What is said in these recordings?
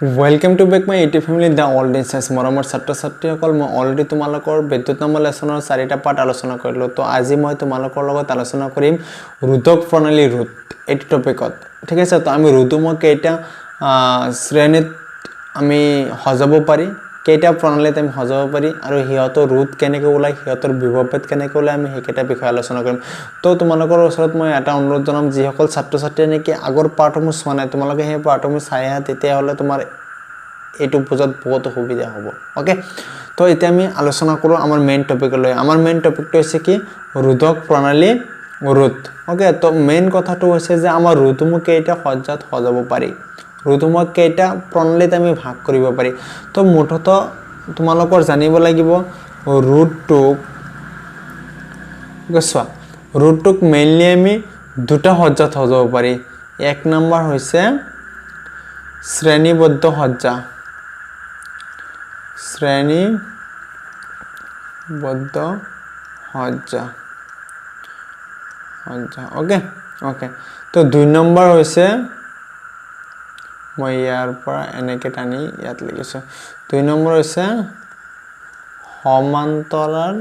welcome to back my YouTube family the all day science মৰমৰ ছাত্ৰ ছাত্ৰীসকল মই অলৰেডি তোমালোকৰ বিদ্যুৎ নম্বৰ লেছনৰ 4টা পাৰ্ট আলোচনা কৰিলোঁ তো আজি মই তোমালোকৰ লগত আলোচনা কৰিম ৰোধক প্ৰণালী ৰোধ এই টপিকত ঠিক আছে তো আমি ৰোধক কেইটা শ্ৰেণীত আমি সজাব পাৰি কেইটা প্ৰণালীত আমি সজাব পাৰি আৰু হিয়তৰ ৰোধ কেনেকৈ ওলাই হিয়তৰ বিভৱভেদ কেনেকৈ ওলাই আমি হেকেটা বিষয় আলোচনা কৰিম তো তোমালোকৰ ওচৰত মই এটা অনুৰোধ জনাম যিসকল ছাত্ৰ ছাত্ৰী নেকি আগৰ পাৰ্টসমূহ চোৱা নাই তোমালোকে সেই পাৰ্টসমূহ চাই আহা তেতিয়া হলে তোমাৰ এটু বুজাত বহুত সুবিধা হ'ব ওকে তো এতিয়া আমি আলোচনা কৰো আমাৰ মেইন টপিক লৈ আমাৰ মেইন টপিকটো হৈছে কি ৰোধক প্ৰণালী ৰোধ ওকে তো মেইন কথাটো হৈছে যে আমাৰ ৰোধসমূহ কেইটা সজ্জাত সজাব পাৰি ৰোধসমূহ কেইটা প্ৰণালীত আমি ভাগ কৰিব পাৰি তো মুঠত তোমালোকৰ জানিব লাগিব ৰোধটোক গছৱা ৰোধটোক মেইনলি আমি দুটা সজ্জাত সজাব পাৰি এক নম্বৰ হৈছে শ্ৰেণীবদ্ধ সজ্জা শ্ৰেণীবদ্ধ সজ্জা ওকে ওকে তো দুই নম্বৰ হৈছে মই ইয়াৰ পৰা এনেকে টানি ইয়াত লিখিছো দুই নম্বৰ হৈছে সমান্তৰাল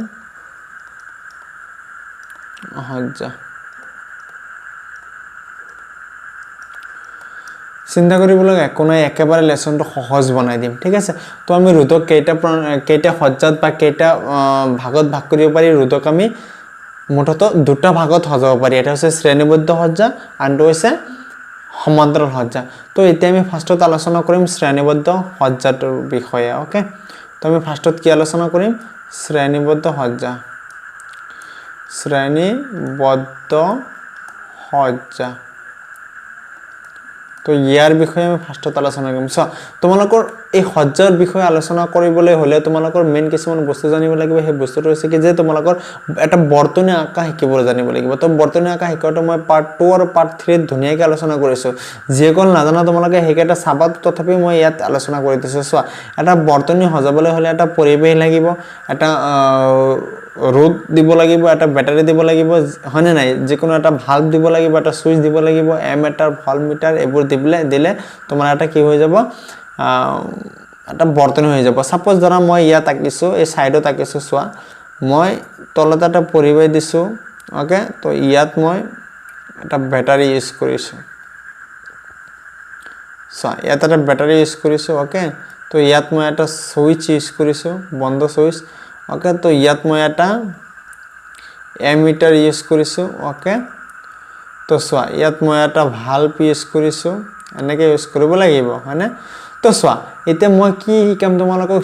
সজ্জা চিন্তা কৰিবলৈ একো নাই একেবাৰে লেসনটো সহজ বনাই দিম ঠিক আছে তো আমি ৰোধক কেইটা সজ্জাত বা কেইটা ভাগত ভাগ কৰিব পাৰি ৰোধক আমি মুঠত দুটা ভাগত সজাব পাৰি এটা হৈছে শ্ৰেণীবদ্ধ সজ্জা আনটো হৈছে সমান্তৰাল সজ্জা তো এতিয়া আমি ফাৰ্ষ্টত আলোচনা কৰিম শ্ৰেণীবদ্ধ সজ্জাটোৰ বিষয়ে ওকে তো আমি ফাৰ্ষ্টত কি আলোচনা কৰিম শ্ৰেণীবদ্ধ সজ্জা তো ইয়াৰ বিষয়ে আমি ফাৰ্ষ্টত আলোচনা কৰিম সো তোমালোকৰ এই সজ্জাৰ বিষয়ে আলোচনা কৰিবলৈ হলে তোমালোকৰ মেইন কিছুমান বস্তু জানিব লাগিব সেই বস্তুটো হৈছে কি যে তোমালোকৰ এটা বৰ্তনী আঁকা শিকিবলৈ জানিব লাগিব তো বৰ্তনী আঁকা শিকাটো মই পাৰ্ট 2 আৰু পাৰ্ট 3 ধুনীয়াকৈ আলোচনা কৰিছো যিকল নাজানা তোমালোকে হেকেটা সাবাত তথাপি মই ইয়াত আলোচনা কৰি দিছো সো এটা বৰ্তনী সজাবলৈ হলে এটা পৰিবেশ লাগিব এটা ৰোধ দিব লাগিব এটা ব্যাটাৰি দিব লাগিব হনে নাই যে কোনো এটা ভাল্ব দিব লাগিব এটা সুইচ দিব লাগিব এমিটাৰ ভল্টমিটাৰ এবোৰ দিলে তোমাৰ এটা কি হৈ যাব এটা বৰ্তনী হৈ যাব সাপোজ ধৰা মই ইয়াত আকিছো এই সাইডত আকিছো সোৱা মই তলত এটা পৰিবেশ দিছো ওকে তো ইয়াত মই এটা ব্যাটাৰি ইউজ কৰিছো সো ইয়াত এটা ব্যাটাৰি ইউজ কৰিছো ওকে তো ইয়াত মই এটা সুইচ ইউজ কৰিছো বন্ধ সুইচ ওকে তো ইয়াত মই এটা এমিটাৰ ইউজ কৰিছো ওকে তো সোৱা ইয়াত মই এটা ভাল্ব ইউজ কৰিছো এনেকৈ ইউজ কৰিব লাগিব হয়নে তো সোৱা এতিয়া মই কি শিকাম তোমালোকক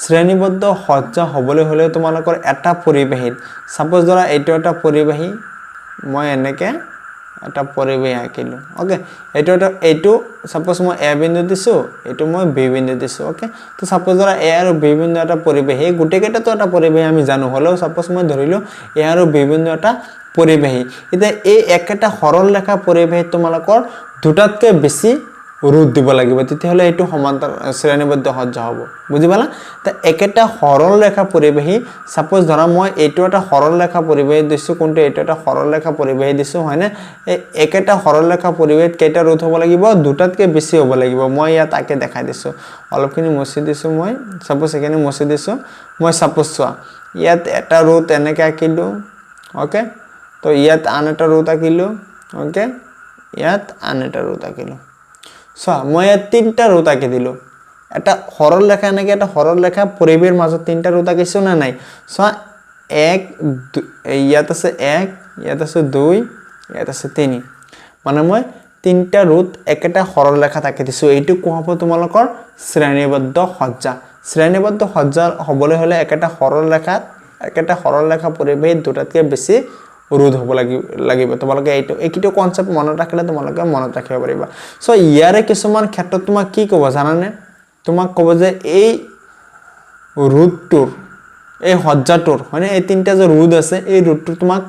শ্ৰেণীবদ্ধ সজ্জা হ'বলৈ হলে তোমালোকৰ এটা পৰিবেশিত সাপোজ ধৰা এইটো এটা পৰিবেশি মই এনেকৈ এটা পৰিবেশ আঁকিলো ওকে এইটো সাপোজ মই এ বিন্দু দিছো এইটো মই বি বিন্দু দিছো ওকে তো সাপোজ ধৰা এ আৰু বি বিন্দু এটা পৰিবেশ এই গুটেকেটা তো এটা পৰিবেশ আমি জানো হলো সাপোজ মই ধৰিলো এ আৰু বি বিন্দু এটা পৰিবেশ এটা এই একটা সৰল ৰেখা পৰিবেশ তোমালোকৰ দুটাতকৈ বেছি ৰোধ দিব লাগিব তেতিয়া হলে এইটো সমান্তৰাল শ্ৰেণীবদ্ধ সজ্জা হ'ব বুজি পালা তা একটা সৰল ৰেখা পৰিবেশ সাপোজ ধৰা মই এইটো এটা সৰল ৰেখা পৰিবেশ দিছো কোনটো এইটো এটা সৰল ৰেখা পৰিবেশ দিছো হয়নে এই একটা সৰল ৰেখা পৰিবেশ কেইটা ৰোধ হ'ব লাগিব দুটাতকৈ বেছি হ'ব লাগিব মই ইয়াত আকে দেখাই দিছো অলপখিনি মুছি দিছো মই সাপোজ এখানে মুছি দিছো মই সাপোজ চোৱা ইয়াত এটা ৰোধ এনেকৈ আকিলো ওকে তো ইয়াত আন এটা ৰোধ আকিলো ওকে ইয়াত আন এটা ৰোধ আকিলো সো মই ইয়াত তিনটা ৰোধ আকি দিলো এটা সৰল ৰেখা এনেকৈ এটা সৰল ৰেখা পৰিবেশৰ মাজত তিনটা ৰোধ আকিছো না নাই সো এক ইয়াত আছে 1 ইয়াত আছে 2 ইয়াত আছে 3 মানে মই তিনটা ৰোধ একটা সৰল ৰেখাত আকি দিছো এইটো কোৱা হ'ব তোমালোকৰ শ্ৰেণীবদ্ধ সজ্জা হ'বলৈ হলে একটা সৰল ৰেখা পৰিবেশ দুটাতকৈ বেছি ৰোধ হ'ব লাগিব তোমালোকে এইটো কনসেপ্ট মনত ৰাখিলে তোমালোকে মনত ৰাখিব পাৰিবা সো ইয়াৰে কিছুমান ক্ষেত্ৰত তোমাক কি ক'ব জানানে তোমাক ক'ব যে এই ৰোধটোৰ এই সজ্জাটোৰ মানে এই তিনটা যে ৰোধ আছে এই ৰোধটো তোমাক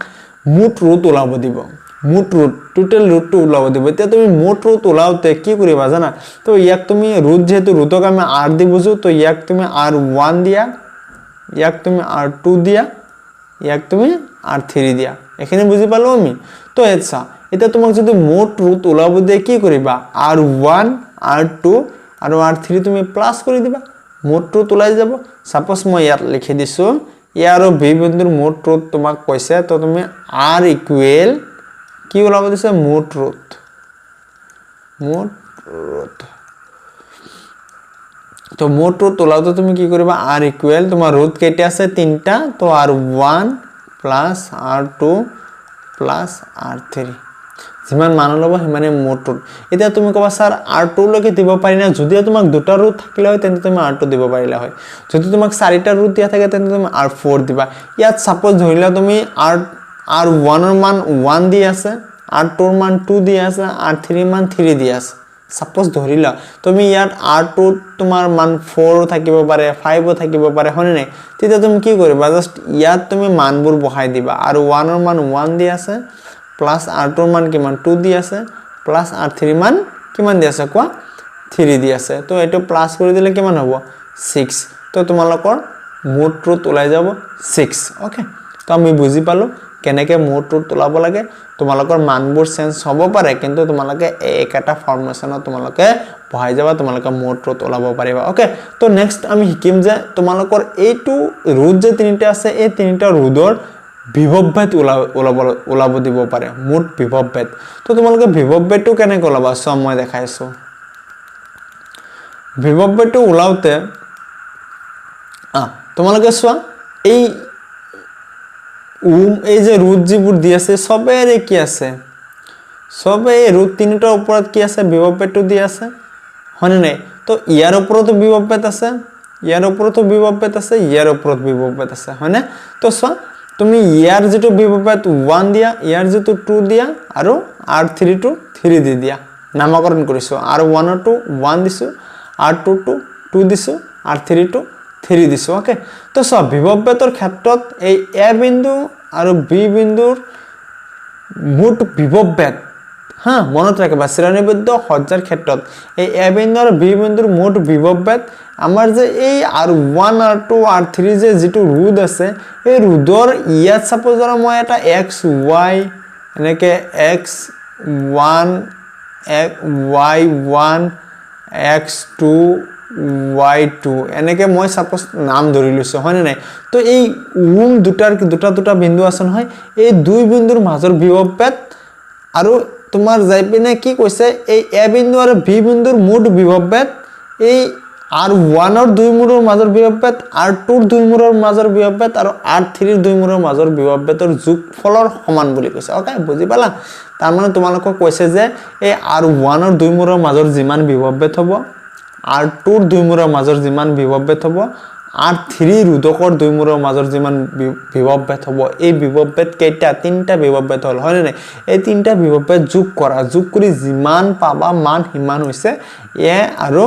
মুঠ ৰোধ ওলাব দিব টোটাল ৰোধটো ওলাব দিব এতিয়া তুমি মুঠ ৰোধ ওলাওতে কি কৰিবা জানা তো ইয়াক তুমি ৰোধ যেহেতু ৰোধক আমি r দি বুজো তো ইয়াক তুমি r1 দিয়া ইয়াক তুমি r2 দিয়া ইয়াক তুমি r3 দিয়া এখানে বুজি পালো আমি তো আচ্ছা এটা তোমাক যদি মোট ৰুট ওলাব দিয়ে কি কৰিবা r1 R2 আৰু R3 তুমি প্লাস কৰি দিবা মোট ট্ৰুথ ওলাই যাব সাপোজ মই ইয়াত লিখি দিছো এ আৰু বি বিন্দুৰ মোট ট্ৰুথ তোমাক কৈছে তো তুমি R ইকুৱেল কি ওলাব দিছে মোট ট্ৰুথ তো মোট ট্ৰুথ ওলাওতে তুমি কি কৰিবা R ইকুৱেল তোমাৰ ৰুট কেইটা আছে তিনটা তো R1 plus R2 plus R3 যিমান মান লব হিমানে মোট ট্ৰুথ এতিয়া তুমি কবা স্যাৰ R2 লৈকে দিব পাৰি না যদি তোমাক দুটা ৰুট থাকিলে হয় তেন্তে তুমি R2 দিব পাৰিলা হয় যদি তোমাক চাৰিটা ৰুট দিয়া থাকে তেন্তে তুমি R4 দিবা ইয়াত সাপোজ ধৰিলা তুমি R1 ৰ মান 1 দি আছে R2 ৰ মান 2 দি আছে R3 ৰ মান 3 দি আছে সাপোজ ধৰিলা তুমি ইয়াত R2 তোমাৰ মান 4 থাকিব পাৰে 5 থাকিব পাৰে হনে নাই তেতিয়া তুমি কি কৰিবা জাস্ট ইয়াত তুমি মানবোৰ বহাই দিবা আৰু 1 ৰ মান 1 দি আছে প্লাস R2 ৰ মান কিমান 2 দি আছে প্লাস R3 ৰ মান কিমান দি আছে কোৱা 3 দি আছে তো এটো প্লাস কৰি দিলে কিমান হ'ব 6 তো তোমালোকৰ মোট ট্ৰুথ ওলাই যাব 6 ওকে তো আমি বুজি পালো কেনেকে মোট ট্ৰুথ ওলাব লাগে তোমালোকৰ মানবোৰ চেঞ্জ হ'ব পাৰে কিন্তু তোমালোকে একেটা ফৰ্মেশনত তোমালোকে বহাই যাবা তোমালোকে মোট ট্ৰুথ ওলাব পাৰিবা ওকে তো নেক্সট আমি শিকিম যে তোমালোকৰ এইটো ৰুট যে তিনিটা আছে এই তিনিটা ৰুটৰ বিভবভেদ ওলাব দিব পাৰে মোট বিভবভেদ তো তোমালোকে বিভবভেদটো কেনেকৈ ওলাবা সব মই দেখাইছো বিভবভেদটো ওলাওতে তোমালোকে চোৱা এই যে ৰুট যিবোৰ দি আছে সবেৰে কি আছে সবে ৰুট তিনিটাৰ ওপৰত কি আছে বিভবভেদটো দি আছে হনে নাই তো ইয়াৰ ওপৰতো বিভবভেদ আছে ইয়াৰ ওপৰতো বিভবভেদ আছে ইয়াৰ ওপৰত বিভবভেদ আছে হনে তো চোৱা তুমি ইয়াৰ যেটো বিভবভেদ 1 দিয়া ইয়াৰ যেটো 2 দিয়া আৰু R3 টো 3 দি দিয়া নামকৰণ কৰিছো R1 টো 1 দিছো R2 টো 2 দিছো R3 টো 3 দিছো ওকে তো সব বিভবভেদৰ ক্ষেত্ৰত এই A বিন্দু আৰু B বিন্দুৰ মোট বিভবভেদ হ্যাঁ মনত ৰাখিবা শ্ৰেণীবদ্ধ সজ্জাৰ ক্ষেত্ৰত এই A বিন্দু আৰু B বিন্দুৰ মোট বিভবভেদ আমাৰ যে এই R1 R2 R3 যে যেটো ৰুট আছে এই ৰুটৰ ইয়াত সাপোজ আৰু মই এটা x y এনেকে x1 y1 x2 y2 এনেকে মই সাপোজ নাম ধৰি লৈছো হয় নাই তো এই দুটা বিন্দু আছে নহয় এই দুই বিন্দুৰ মাজৰ বিভবভেদ আৰু তোমাৰ যাই পিনে কি কৈছে এই A বিন্দু আৰু B বিন্দুৰ মোট বিভবভেদ এই R1 ৰ দুই মূৰৰ মাজৰ বিভবভেদ R2 ৰ দুই মূৰৰ মাজৰ বিভবভেদ আৰু R3 ৰ দুই মূৰৰ মাজৰ বিভবভেদৰ যোগফলৰ সমান বুলি কৈছে ওকে বুজি পালা তাৰ মানে তোমালোকক কৈছে যে এই R1 ৰ দুই মূৰৰ মাজৰ যিমান বিভবভেদ হ'ব R2 ৰ দুই মূৰৰ মাজৰ যিমান বিভবভেদ হ'ব R3 ৰুটকৰ দুই মূৰৰ মাজৰ যিমান বিভবভেদ হ'ব এই বিভবভেদ কেইটা তিনটা বিভবভেদ হল হয় নাই এই তিনটা বিভবভেদ যোগ কৰি যিমান পাবা মান হিমান হৈছে A আৰু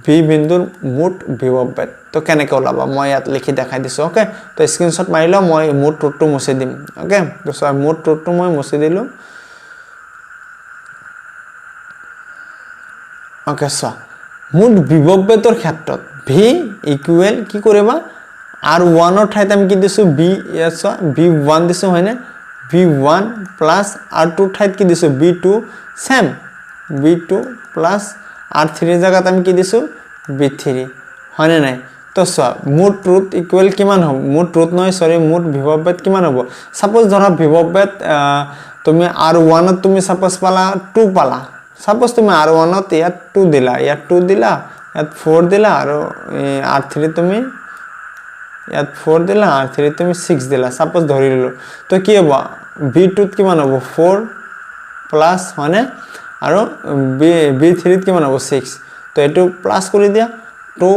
B বিন্দুৰ মোট বিভবভেদ তো কেনেকৈ ওলাবা মই ইয়াত লিখি দেখাই দিছো ওকে তো স্ক্ৰিনশ্বট মাৰি লও মই মোট ট্ৰুথটো মুছি দিম ওকে তো সব মোট ট্ৰুথটো মই মুছি দিলো ওকে সো মোট বিভবভেদৰ ক্ষেত্ৰত V ইকুৱেল কি কৰিবা R1 ৰ ঠাইত আমি কি দিছো B ইয়াত সো B1 দিছো হয়নে B1 প্লাস R2 ঠাইত কি দিছো B2 same B2 plus R3 জায়গাত আমি কি দিছো B3 হয়নে নাই তো সো মোট ট্ৰুথ ইকুৱেল কিমান হ'ব মোট ট্ৰুথ নহয় সৰি মোট বিভবভেদ কিমান হ'ব সাপোজ ধৰা বিভবভেদ তুমি R1 ত তুমি সাপোজ পালা 2 পালা সাপোজ তুমি R1 ত ইয়াত 2 দিলা ইয়াত 2 দিলা ইয়াত 4 দিলা আৰু R3 তুমি ইয়াত 4 দিলা R3 তুমি 6 দিলা সাপোজ ধৰি ললো তো কি হ'ব B2 ত কিমান হ'ব 4 প্লাস মানে আৰু B3 ত কিমান হ'ব 6 তো এটো প্লাস কৰি দিয়া 2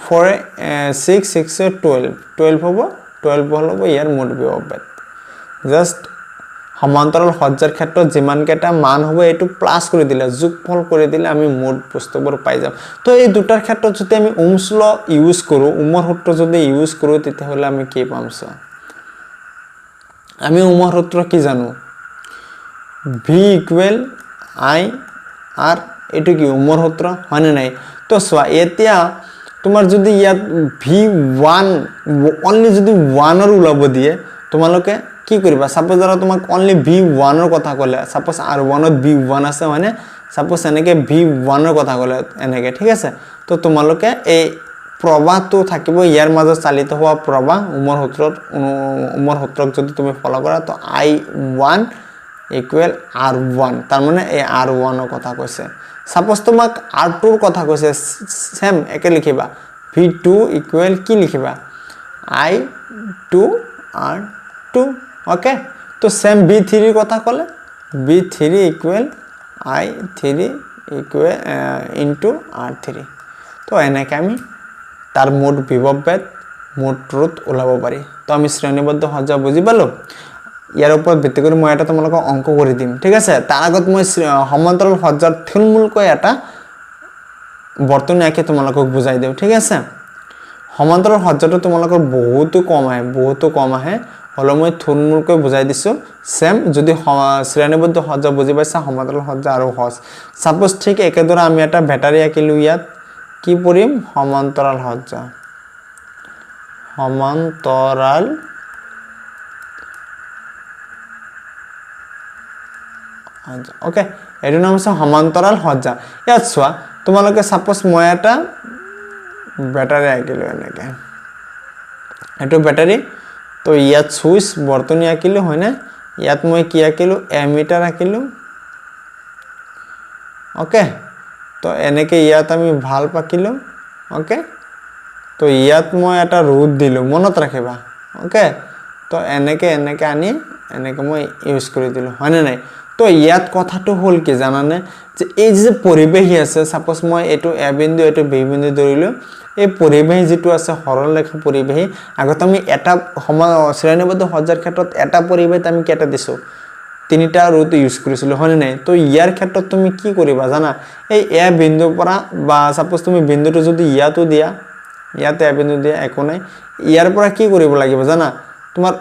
4 6 6 12 হ'ব 12 হ'ব ইয়াৰ মোট বিভবভেদ জাস্ট সমান্তৰাল সজ্জাৰ ক্ষেত্ৰত যিমান কেটা মান হ'ব এটো প্লাস কৰি দিলে যোগফল কৰি দিলে আমি মোট বস্তুবোৰ পাই যাম তো এই দুটাৰ ক্ষেত্ৰত যদি আমি ওহমছ ল ইউজ কৰো ওহমৰ সূত্ৰ যদি ইউজ কৰো তেতিয়া হলে আমি কি পাম সো আমি ওহমৰ সূত্ৰ কি জানো V ইকুৱেল I R এটো কি ওহমৰ সূত্ৰ হয় নাই তো সোৱা এতিয়া তোমাৰ যদি ইয়াত V1 অনলি যদি 1 ৰ ওলাব দিয়ে তোমালোকে কি কৰিবা সাপোজ আৰু তোমাক অনলি V1 ৰ কথা কলে সাপোজ R1 ত V1 আছে মানে সাপোজ এনেকে V1 ৰ কথা ক'লে এনেকে ঠিক আছে তো তোমালোকে এই প্ৰবাহটো থাকিব ইয়াৰ মাজত চালিত হোৱা প্ৰবাহ ওমৰ সূত্ৰক যদি তুমি ফলো কৰা তো I1 ইকুৱেল R1 তাৰ মানে এই R1 ৰ কথা কৈছে সাপোজ তোমাক R2 ৰ কথা কৈছে সেম একে লিখিবা V2 ইকুৱেল কি লিখিবা I2 R2 ওকে তো সেম V3 ৰ কথা ক'লে V3 equal I3 equal into R3 তো এনেকৈ আমি তাৰ মোট বিভৱবেদ মোট ৰোধ ওলাব পাৰি তো আমি শ্ৰেণীবদ্ধ সজ্জা বুজি পালো ইয়াৰ ওপৰত ভিত্তি কৰি মই এটা তোমালোকক অংক কৰি দিম ঠিক আছে তাৰ আগত মই সমান্তৰাল সজ্জাৰ থুলমূলকৈ এটা বৰ্তনী আঁকি তোমালোকক বুজাই দিওঁ ঠিক আছে সমান্তৰাল সজ্জাটো তোমালোকৰ বহুতো কম আহে হলো মই থুলমূলকৈ বুজাই দিছো সেম যদি শ্ৰেণীবদ্ধ সজ্জা বুজি পাইছা সমান্তৰাল সজ্জা আৰু সহজ সাপোজ ঠিক একেদৰে আমি এটা ব্যাটাৰী আঁকিলো ইয়াত কি পঢ়িম সমান্তৰাল সজ্জা ওকে এটো নাম আছে সমান্তৰাল সজ্জা ইয়াত চোৱা তোমালোকে সাপোজ মই এটা ব্যাটাৰী আঁকিলো এনেকে এটো ব্যাটাৰী তো ইয়াত সুইচ বৰ্তনী আঁকিলো হয়নে ইয়াত মই কি আঁকিলো এমিটাৰ আঁকিলো ওকে তো এনেকে ইয়াত আমি ভালভ আঁকিলো ওকে তো ইয়াত মই এটা ৰোধ দিলো মনত ৰাখিবা ওকে তো এনেকে আনি এনেকে মই ইউজ কৰি দিলো হয়নে নাই তো ইয়াত কথাটো হল কি জানানে যে এই যে পৰিবেশী আছে সাপোজ মই এটো এ বিন্দু এটো বি বিন্দু ধৰিলো এই পৰিবেশী যেটো আছে সৰল ৰেখা পৰিবেশী আগত আমি এটা শ্ৰেণীবদ্ধ সজ্জাৰ ক্ষেত্ৰত এটা পৰিবেশত আমি কেটা দিছো তিনিটা ৰোধ ইউজ কৰিছিলো হয়নে নাই তো ইয়াৰ ক্ষেত্ৰত তুমি কি কৰিবা জানা এই এ বিন্দুৰ পৰা বা সাপোজ তুমি বিন্দুটো যদি ইয়াতো দিয়া ইয়াতে এ বিন্দু দিয়া একো নাই ইয়াৰ পৰা কি কৰিব লাগিব জানা তোমাৰ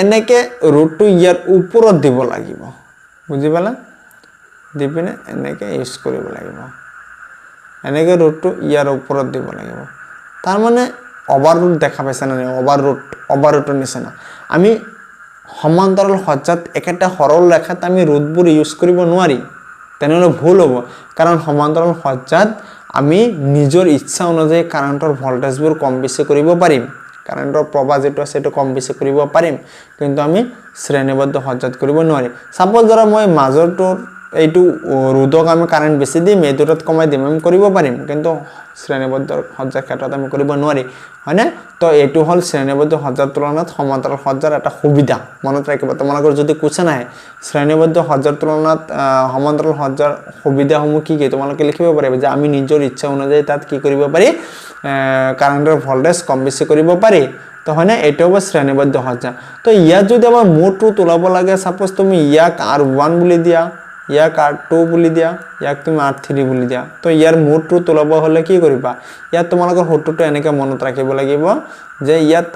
এনেকে ৰোধটো ইয়াৰ ওপৰত দিব লাগিব বুজি পালা দিপিনে এনেকে ইউজ কৰিব লাগিব এনেকে ৰোধটো ইয়াৰ ওপৰত দিব লাগিব তাৰ মানে ওভাৰৰোড দেখা পাইছা না ওভাৰৰোডৰ নিচিনা আমি সমান্তৰাল সজ্জাত একেটা সৰল ৰেখাত আমি ৰোধবোৰ ইউজ কৰিব নোৱাৰি তেনেহলে ভুল হ'ব কাৰণ সমান্তৰাল সজ্জাত আমি নিজৰ ইচ্ছা অনুযায়ী কাৰেন্টৰ ভোল্টেজবোৰ কম বেছি কৰিব পাৰিম কাৰেন্টৰ প্ৰবাহ যেটো আছে এটো কম বেছি কৰিব পাৰিম কিন্তু আমি শ্ৰেণীবদ্ধ সজ্জাত কৰিব নোৱাৰি সাপোজ ধৰা মই মাজৰটো এইটো ৰোধক আমি কাৰেন্ট বেছি দিম এই দুটাত কমাই দিম আমি কৰিব পাৰিম কিন্তু শ্ৰেণীবদ্ধ সজ্জাৰ ক্ষেত্ৰত আমি কৰিব নোৱাৰি হয়নে তো এটো হল শ্ৰেণীবদ্ধ সজ্জাৰ তুলনাত সমান্তৰাল সজ্জাৰ এটা সুবিধা মনত ৰাখিবা তোমালোকৰ যদি কোৱেশ্চন আহে শ্ৰেণীবদ্ধ সজ্জাৰ তুলনাত সমান্তৰাল সজ্জাৰ সুবিধাসমূহ কি কি তোমালোকে লিখিব পাৰিবা যে আমি নিজৰ ইচ্ছা অনুযায়ী তাত কি কৰিব পাৰি কাৰেন্টৰ ভোল্টেজ কম বেছি কৰিব পাৰি তো হয়নে এটো হ'ব শ্ৰেণীবদ্ধ সজ্জা তো ইয়াত যদি আমাৰ মোট ৰোধ ওলাব লাগে সাপোজ তুমি ইয়াক R1 বুলি দিয়া ইয়াক R2 বুলি দিয়া ইয়াক তুমি R3 বুলি দিয়া তো ইয়াৰ মোট ৰোধ ওলাব হলে কি কৰিবা ইয়াত তোমালোকৰ সূত্ৰটো এনেকে মনত ৰাখিব লাগিব যে ইয়াত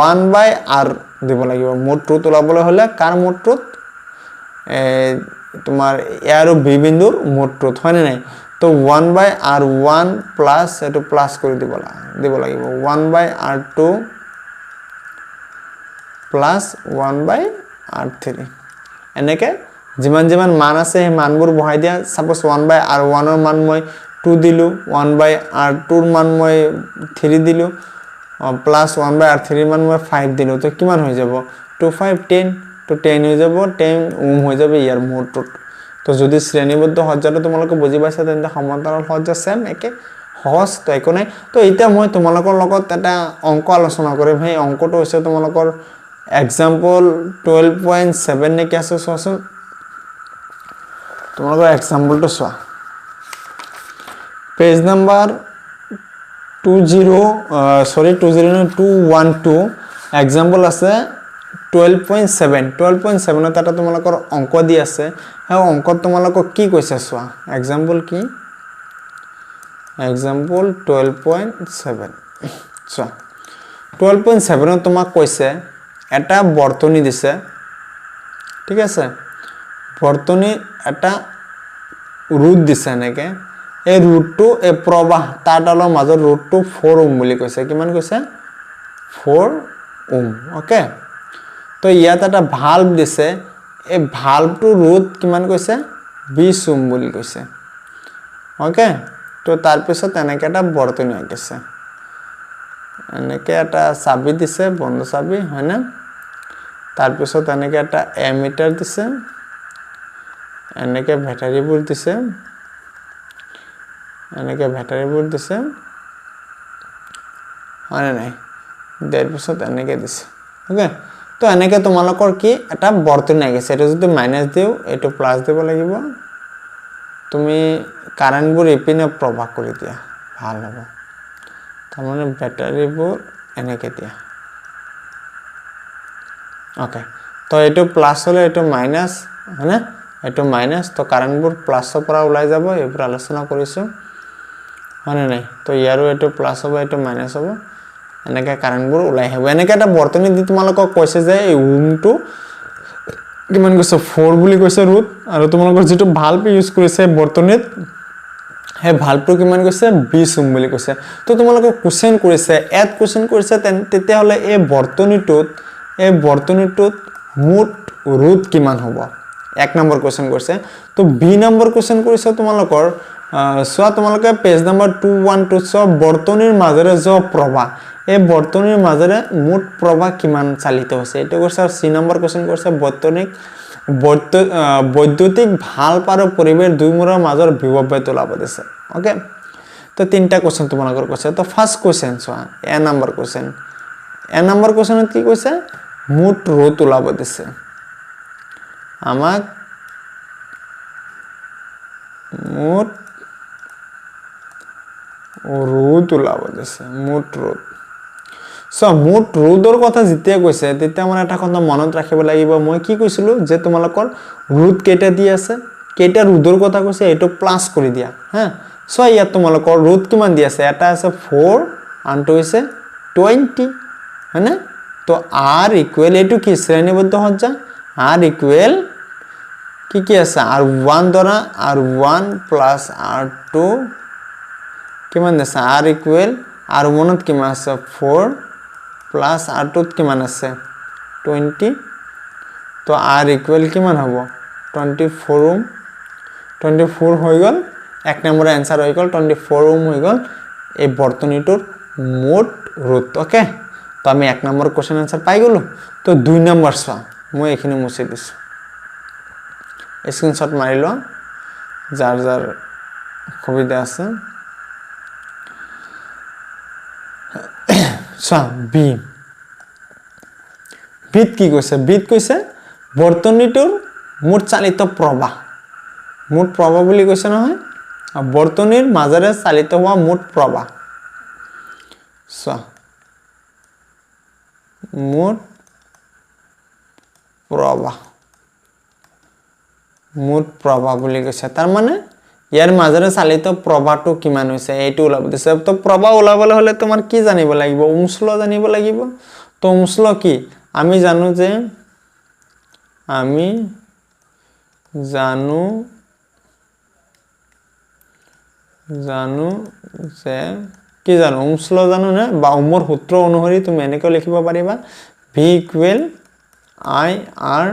1/r দিব লাগিব মোট ৰোধ ওলাবলৈ হলে কাৰ মোট ৰোধ তোমাৰ এ আৰু বি বিন্দুৰ মোট ৰোধ হয়নে নাই তো 1/r1 প্লাস এটো প্লাস কৰি দিব লাগিব 1/r2 প্লাস 1/r3 এনেকে যিমান মান আছে এই মানবোৰ বহাই দিয়া সাপোজ 1/r1 ৰ মান মই 2 দিলু 1/r2 ৰ মান মই 3 দিলু প্লাস 1/r3 ৰ মান মই 5 দিলু তো কিমান হৈ যাব 2 5 10 তো 10 হৈ যাব 10 ওম হৈ যাব ইয়াৰ মোট ৰোধ তো যদি শ্ৰেণীবদ্ধ সজ্জাটো তোমালোকে বুজি পাইছা তেন্তে সমান্তৰাল সজ্জা সেম একে সহজ তো একো নাই তো এতিয়া মই তোমালোকৰ লগত এটা অংক আলোচনা কৰিম সেই অংকটো হৈছে তোমালোকৰ এক্সাম্পল 12.7 নে কি আছে চোৱাচোন তোমালোকৰ এক্সাম্পলটো চোৱা পেজ নাম্বাৰ 212 এক্সাম্পল আছে 12.7 ত এটা তোমালোকৰ অংক দি আছে সেই অংকত তোমালোকক কি কৈছে চোৱা এক্সাম্পল কি এক্সাম্পল 12.7 চোৱা 12.7 ত তোমাক কৈছে এটা বৰ্তনী দিছে ঠিক আছে বৰ্তনী এটা ৰোধ দিছে নেকে এই ৰোধটো এই প্ৰবাহ তাৰ ডালৰ মাজৰ ৰোধটো 4 ওম বুলি কৈছে কিমান কৈছে 4 ওম ওকে তো ইয়াত এটা ভালভ দিছে এই ভালভটো ৰোধ কিমান কৈছে 20 ওম বুলি কৈছে ওকে তো তাৰ পিছত এনেকে এটা বৰ্তনী আঁকিছে এনেকে এটা চাবি দিছে বন্ধ চাবি হয় না তাৰ পিছত এনেকে এটা এমিটাৰ দিছে এনেকে ব্যাটাৰীবোৰ দিছে এনেকে ব্যাটাৰীবোৰ দিছে হয় নাই তাৰ পিছত এনেকে দিছে ওকে তো এনেকে তোমালোকৰ কি এটা বৰ্তনী আঁকিছে এটা যদি মাইনাস দিও এটো প্লাস দিব লাগিব তুমি কাৰেন্টবোৰ ইপিনে প্ৰভাৱ কৰি দিয়া ভাল হ'ব তাৰ মানে ব্যাটাৰীবোৰ এনেকে দিয়া ওকে তো এটো প্লাস হলে এটো মাইনাস হয়নে এটো মাইনাস তো কাৰেন্টবোৰ প্লাসৰ পৰা ওলাই যাব এইবোৰ আলোচনা কৰিছো হয় নাই তো ইয়াৰো এটো প্লাস হ'ব এটো মাইনাস হ'ব এনেকে কাৰেন্টবোৰ ওলাই আহিব এনেকে এটা বৰ্তনী দি তোমালোকক কৈছে যে এই ওমটো কিমান কৈছে 4 বুলি কৈছে ৰুট আৰু তোমালোকৰ যেটো ভালভ ইউজ কৰিছে বৰ্তনীত হে ভালভটো কিমান কৈছে 20 ওম বুলি কৈছে তো তোমালোকক কোশ্চেন কৰিছে এড কোশ্চেন কৰিছে তেতিয়া হলে এই বৰ্তনীটোত মুঠ ৰুট কিমান হ'ব এক নম্বৰ কোশ্চেন কৰিছে তো বি নম্বৰ কোশ্চেন কৰিছে তোমালোকৰ সোৱা তোমালোকে পেজ নম্বৰ 212 সব বৰ্তনীৰ মাজেৰে জ প্ৰবাহ এই বৰ্তনীৰ মাজেৰে মুঠ প্ৰবাহ কিমান চালিত হৈছে এটো কৈছে আৰু সি নম্বৰ কোশ্চেন কৰিছে বৈদ্যুতিক ভালভ আৰু পৰিবেশ দুইমূৰৰ মাজৰ বিভৱবেদ ওলাব দিছে ওকে তো তিনটা কোশ্চেন তোমালোকৰ কৈছে তো ফাৰ্স্ট কোশ্চেন সোৱা এ নম্বৰ কোশ্চেনত কি কৈছে মুঠ ৰুট ওলাব দিছে আমাক মুঠ ৰুট ওলাব দিছে মুঠ ৰুট সো মুঠ ৰুটৰ কথা যেতিয়া কৈছে তেতিয়া মানে এটা কথা মনত ৰাখিব লাগিব মই কি কৈছিলো যে তোমালোকৰ ৰুট কেইটা দি আছে কেইটা ৰুটৰ কথা কৈছে এটো প্লাস কৰি দিয়া হা সো ইয়াত তোমালোকৰ ৰুট কিমান দি আছে এটা আছে 4 আনটো হৈছে 20 হয়নে তো r ইকুৱেল এটো কি শ্ৰেণীবদ্ধ সজ্জা r ইকুৱেল কি আছে r1 দ্বাৰা r1 প্লাস r2 কিমান আছে r ইকুৱেল r1 ত কিমান আছে 4 প্লাস r2 ত কিমান আছে 20 তো r ইকুৱেল কিমান হ'ব 24 ওম 24 হৈ গল এক নম্বৰ आंसर হৈ গল 24 ওম হৈ গল এই বৰ্তনীটোৰ মুঠ ৰুট ওকে তো আমি এক নম্বৰ কোশ্চেন आंसर পাই গলো তো দুই নম্বৰ সোৱা মই এখিনি মুছি দিছো স্ক্ৰিনশ্বট মাৰি ল যাৰ যাৰ সুবিধা আছে সোৱা বি বিত কি কৈছে বিত কৈছে বৰ্তনীটোৰ মুঠ চালিত প্ৰবাহ বুলি কৈছে নহয় বৰ্তনীৰ মাজেৰে চালিত হোৱা মুঠ প্ৰবাহ সোৱা মুঠ প্ৰবাহ বুলি কৈছে তাৰ মানে ইয়াৰ মাজেৰে চালিত প্ৰবাহটো কিমান হৈছে এইটো ওলাব দিছে তো প্ৰবাহ ওলাবলৈ হলে তোমাৰ কি জানিব লাগিব ওহমছ ল জানিব লাগিব তো ওহমছ ল কি আমি জানো যে কি জানো ওহমছ ল জানো না বা ওহমৰ সূত্ৰ অনুসৰি তুমি এনেকৈ লিখিব পাৰিবা v ইকুৱেল i r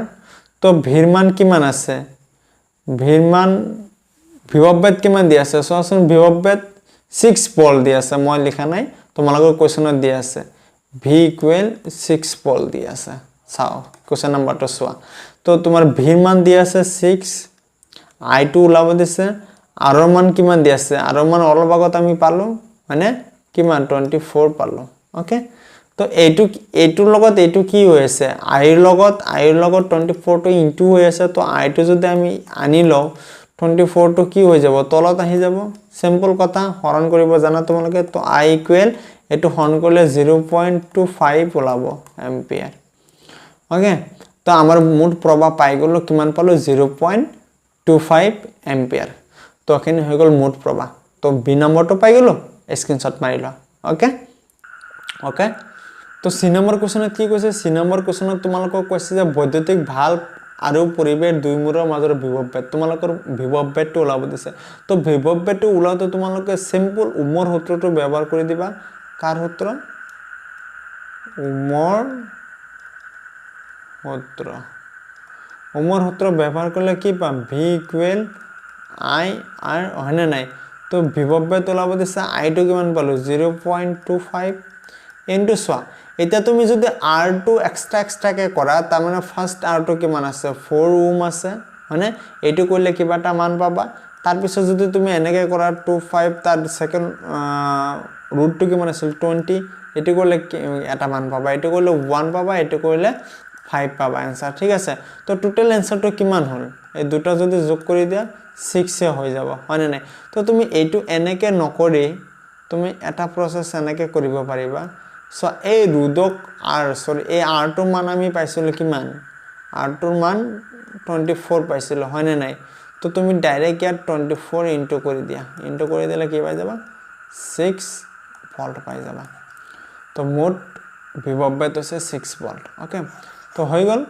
তো ভিৰ মান কিমান আছে ভিৰ মান বিভৱবেদ কিমান দি আছে সোৱাচোন বিভৱবেদ 6 ভোল্ট দি আছে মই লিখা নাই তোমালোকৰ কোশ্চেনত দি আছে v ইকুৱেল 6 ভোল্ট দি আছে চাও কোশ্চেন নম্বৰটো সোৱা তো তোমাৰ ভিৰ মান দি আছে 6 i2 ওলাব দিছে r মান কিমান দি আছে r মান অলপ আগত আমি পালো মানে কিমান 24 পালো ওকে তো এইটোৰ লগত এইটো কি হৈ আছে i ৰ লগত 24 টো ইনটু হৈ আছে তো i টো যদি আমি আনি লও 24 টো কি হৈ যাব তলত আহি যাব সিম্পল কথা হৰণ কৰিব জানা তোমালোকে তো i ইকুৱেল এটো হৰণ কৰিলে 0.25 ওলাব এম্পিয়াৰ ওকে তো আমাৰ মুঠ প্ৰবাহ পাই গলো কিমান পালো 0.25 এম্পিয়াৰ তো এখিনি হৈ গল মুঠ প্ৰবাহ তো বি নম্বৰটো পাই গলো স্ক্ৰিনশ্বট মাৰি ল ওকে তো সি নম্বৰ কোশ্চেনত কি কৈছে সি নম্বৰ কোশ্চেনত তোমালোকক কৈছে যে বৈদ্যুতিক ভালভ আৰু পৰিবেশ দুইমূৰৰ মাজৰ বিভৱবেদ তোমালোকৰ বিভৱবেদটো ওলাব দিছে তো বিভৱবেদটো ওলাওতে তোমালোকে সিম্পল ওহমৰ সূত্ৰটো ব্যৱহাৰ কৰি দিবা কাৰ সূত্ৰ ওহমৰ সূত্ৰ ব্যৱহাৰ কৰিলে কি পাম v ইকুৱেল আই আর হয় না নাই তো বিভব বেত ওলাব দিছে আইটো কিমান পালো 0.25 ইনটু সোয়া এটা তুমি যদি r2 এক্সট্রাকে কৰা তাৰ মানে ফাৰ্স্ট r2 কিমান আছে 4 ওম আছে মানে এইটো কৰিলে কিবাটা মান পাবা তাৰ পিছত যদি তুমি এনেকে কৰা 25 তাৰ সেকেন্ড ৰুটটো কিমান আছিল 20 এটো কৰিলে এটা মান পাবা এটো কৰিলে 1 পাবা এটো কৰিলে 5 পাবা आंसर ঠিক আছে তো টোটাল आंसरটো কিমান হল এই দুটা যদি যোগ কৰি দিয়া 6 এ হৈ যাব হয় নাই তো তুমি এইটো এনেকে নকৰি তুমি এটা প্ৰসেস এনেকে কৰিব পাৰিবা সো এই ৰুডক r সৰি এই r টো মান আমি পাইছিল কিমান r টোৰ মান 24 পাইছিল হয় নাই তো তুমি ডাইৰেক্ট ইয়াত 24 ইনটু কৰি দিয়া ইনটু কৰি দিলে কি পাই যাবা 6 ভোল্ট পাই যাবা তো মোট বিভব বেত আছে 6 ভোল্ট ওকে তো হৈ গল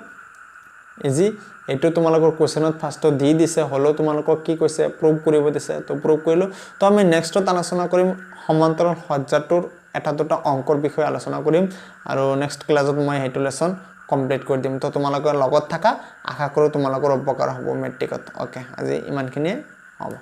ইজি এটো তোমালোকৰ কোৱেশ্চনত ফাৰ্স্টত দি দিছে হলো তোমালোকক কি কৈছে প্ৰুভ কৰিব দিছে তো প্ৰুভ কৰিলো তো আমি নেক্সটত আলোচনা কৰিম সমান্তৰাল সজ্জাটোৰ এটা দুটা অংকৰ বিষয়ে আলোচনা কৰিম আৰু নেক্সট ক্লাছত মই হেতু লেসন কমপ্লিট কৰি দিম তো তোমালোকৰ লগত থাকা আশা কৰো তোমালোকৰ উপকাৰ হ'ব মেট্ৰিকত ওকে আজি ইমানখিনিয়ে হ'ব